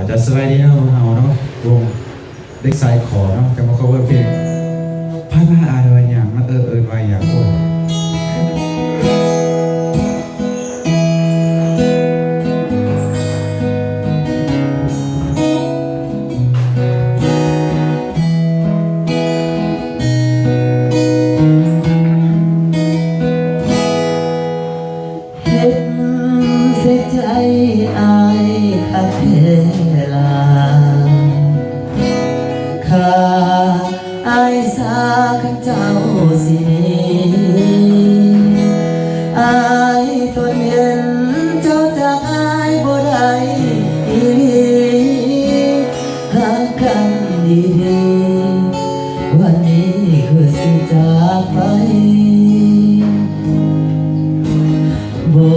จะสไลด์นี้เนาะเนาะวงเด็กสายขอเนาะจะมา cover เพลงพระอาอะไรอย่างมาไว้อย่างอ้วนใจอายคักเวลาข้าอายสาข้าเจ้าสิอายทนเห็นเจ้าจากอายบ่ได้อีหลีหากกันดีๆวันนี้คือสิจากไปบ่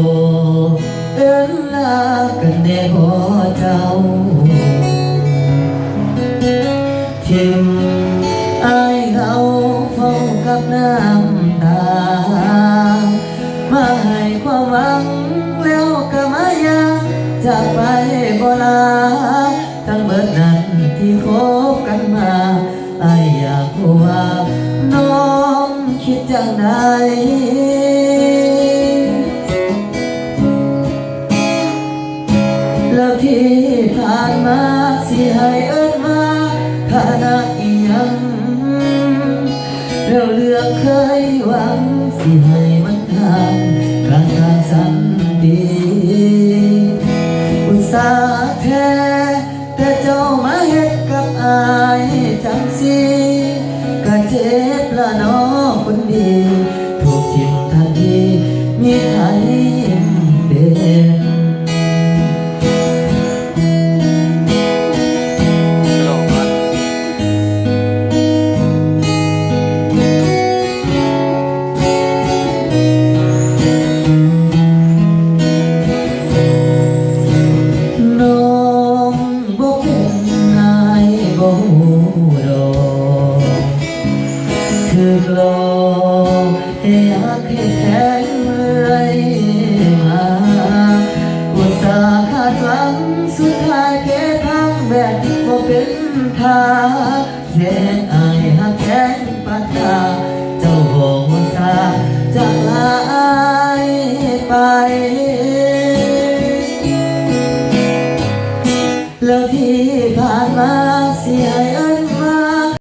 ลากันแน่บ่เจ้าทิมอายเขาเฝ้ากับน้ำตามาให้ความหวังแล้วก็มายังจากไปบ่ลาทั้งเบิดนั้นที่คบกันมาอายอยากรู้ว่าน้องคิดจังใดแล้วที่ผ่านมาสิให้เอิ้นมาฐานะอีหยังแล้วเลือกเคยหวังสิให้มันทางกลางทางสันติอุตส่าห์แท้แต่เจ้ามาเฮ็ดกับอายจังสิก็เจ็บละน้อคนดีถูกทิ่มทันทีมีใครเป็นคือโลกอยากให้แข็งเลยมาอุตส่าห์คาดหวังสุดท้ายแค่ทางแบบบ่เป็นทางแย่อายหักแข็งปานตา